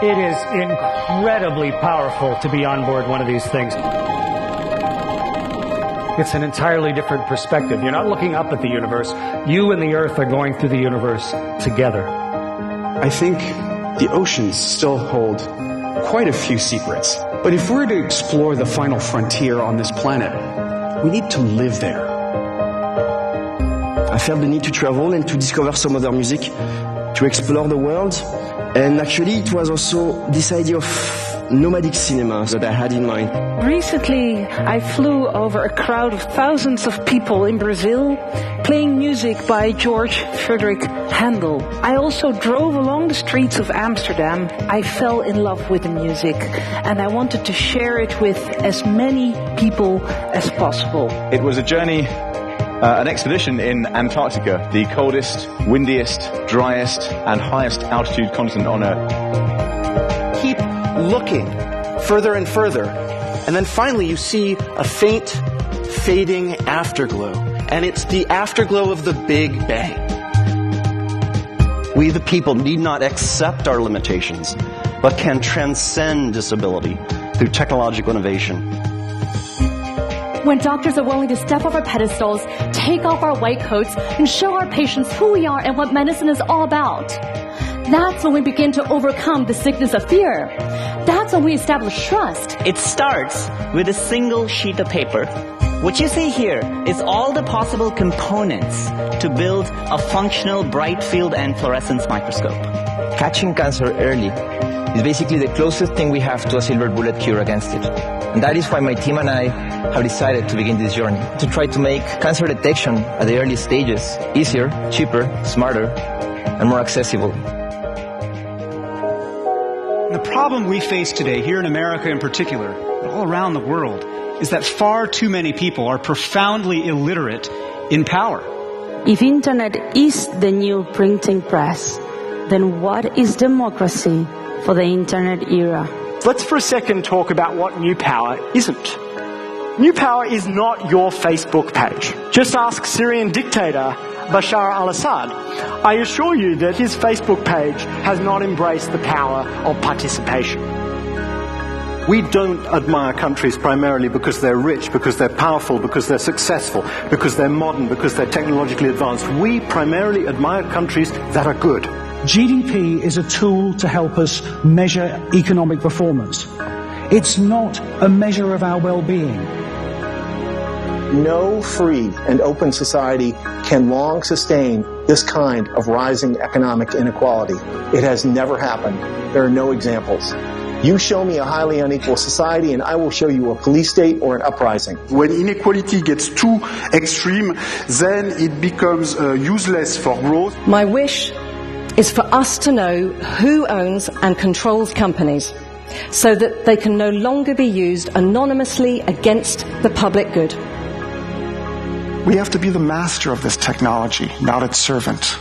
It is incredibly powerful to be on board one of these things. It's an entirely different perspective. You're not looking up at the universe. You and the Earth are going through the universe together. I think the oceans still hold quite a few secrets. But if we're to explore the final frontier on this planet, we need to live there. I felt the need to travel and to discover some other music, to explore the world. And actually it was also this idea of nomadic cinema that I had in mind. Recently, I flew over a crowd of thousands of people in Brazil, playing music by George Frederick Handel. I also drove along the streets of Amsterdam. I fell in love with the music, and I wanted to share it with as many people as possible. It was a journey, an expedition in Antarctica, the coldest, windiest, driest, and highest altitude continent on Earth. Keep looking further and further, and then finally you see a faint, fading afterglow, and it's the afterglow of the Big Bang. We the people need not accept our limitations, but can transcend disability through technological innovation. When doctors are willing to step off our pedestals, take off our white coats, and show our patients who we are and what medicine is all about, that's when we begin to overcome the sickness of fear. That's when we establish trust. It starts with a single sheet of paper. What you see here is all the possible components to build a functional bright field and fluorescence microscope. Catching cancer early is basically the closest thing we have to a silver bullet cure against it. And that is why my team and I have decided to begin this journey, to try to make cancer detection at the early stages easier, cheaper, smarter, and more accessible. The problem we face today, here in America in particular, but all around the world, is that far too many people are profoundly illiterate in power. If internet is the new printing press, then what is democracy for the internet era? Let's for a second talk about what New Power isn't. New Power is not your Facebook page. Just ask Syrian dictator Bashar al-Assad. I assure you that his Facebook page has not embraced the power of participation. We don't admire countries primarily because they're rich, because they're powerful, because they're successful, because they're modern, because they're technologically advanced. We primarily admire countries that are good. GDP is a tool to help us measure economic performance. It's not a measure of our well-being. No free and open society can long sustain this kind of rising economic inequality. It has never happened. There are no examples. You show me a highly unequal society and I will show you a police state or an uprising. When inequality gets too extreme, then it becomes useless for growth. My wish is for us to know who owns and controls companies so that they can no longer be used anonymously against the public good. We have to be the master of this technology, not its servant.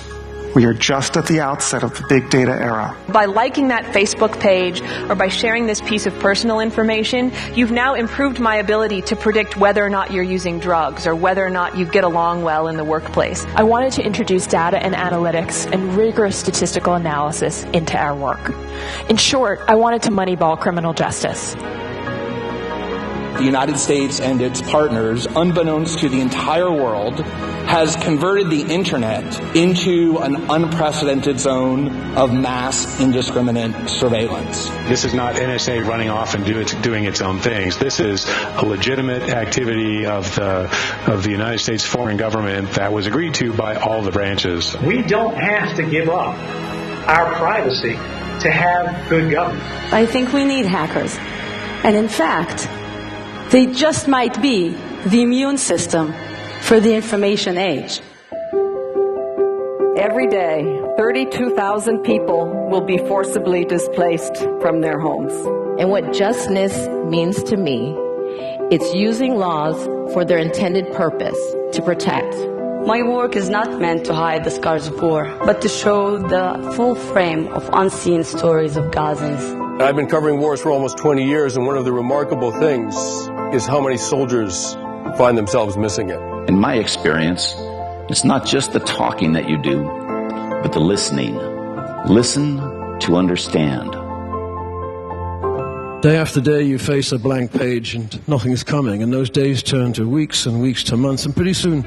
We are just at the outset of the big data era. By liking that Facebook page or by sharing this piece of personal information, you've now improved my ability to predict whether or not you're using drugs or whether or not you get along well in the workplace. I wanted to introduce data and analytics and rigorous statistical analysis into our work. In short, I wanted to moneyball criminal justice. The United States and its partners, unbeknownst to the entire world, has converted the internet into an unprecedented zone of mass indiscriminate surveillance. This is not NSA running off and doing its own things. This is a legitimate activity of the United States foreign government that was agreed to by all the branches. We don't have to give up our privacy to have good government. I think we need hackers. And in fact, they just might be the immune system for the information age. Every day, 32,000 people will be forcibly displaced from their homes. And what justness means to me, it's using laws for their intended purpose, to protect. My work is not meant to hide the scars of war, but to show the full frame of unseen stories of Gazans. I've been covering wars for almost 20 years, and one of the remarkable things is how many soldiers find themselves missing it. In my experience, it's not just the talking that you do, but the listening. Listen to understand. Day after day, you face a blank page and nothing's coming, and those days turn to weeks and weeks to months, and pretty soon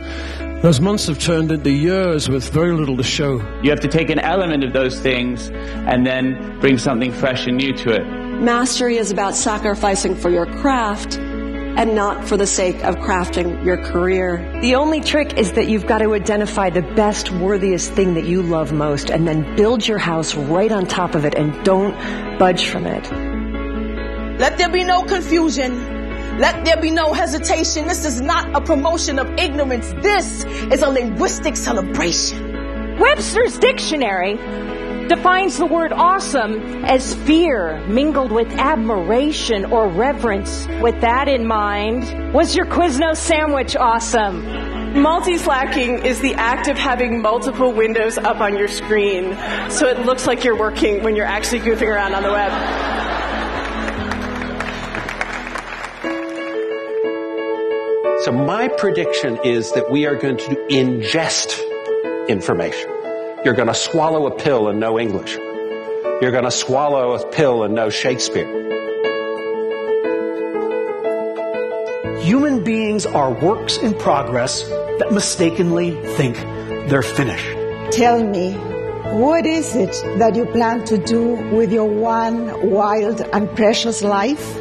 those months have turned into years with very little to show. You have to take an element of those things and then bring something fresh and new to it. Mastery is about sacrificing for your craft and not for the sake of crafting your career. The only trick is that you've got to identify the best, worthiest thing that you love most and then build your house right on top of it and don't budge from it. Let there be no confusion. Let there be no hesitation. This is not a promotion of ignorance. This is a linguistic celebration. Webster's dictionary defines the word awesome as fear mingled with admiration or reverence. With that in mind, was your Quiznos sandwich awesome? Multi-slacking is the act of having multiple windows up on your screen so it looks like you're working when you're actually goofing around on the web. So my prediction is that we are going to ingest information. You're going to swallow a pill and know English. You're going to swallow a pill and know Shakespeare. Human beings are works in progress that mistakenly think they're finished. Tell me, what is it that you plan to do with your one wild and precious life?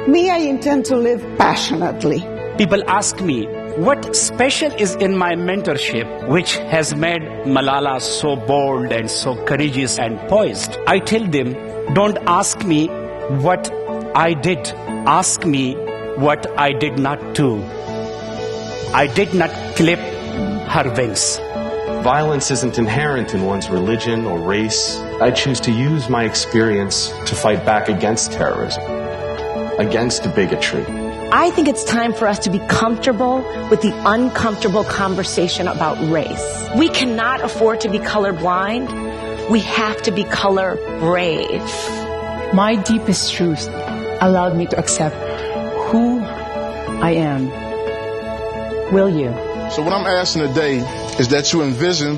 Me, I intend to live passionately. People ask me, what special is in my mentorship which has made Malala so bold and so courageous and poised? I tell them, don't ask me what I did. Ask me what I did not do. I did not clip her wings. Violence isn't inherent in one's religion or race. I choose to use my experience to fight back against terrorism, against bigotry. I think it's time for us to be comfortable with the uncomfortable conversation about race. We cannot afford to be colorblind. We have to be color brave. My deepest truth allowed me to accept who I am. Will you? So what I'm asking today is that you envision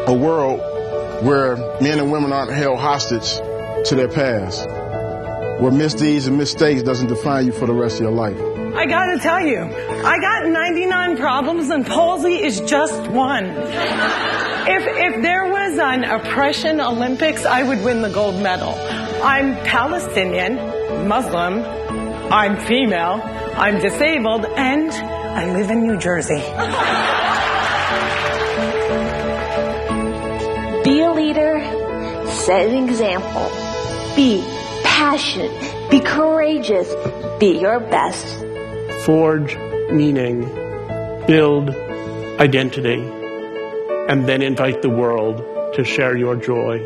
a world where men and women aren't held hostage to their past, where misdeeds and mistakes doesn't define you for the rest of your life. I gotta tell you, I got 99 problems and palsy is just one. If there was an oppression Olympics, I would win the gold medal. I'm Palestinian, Muslim, I'm female, I'm disabled, and I live in New Jersey. Be a leader, set an example, be passionate, be courageous, be your best. Forge meaning, build identity, and then invite the world to share your joy.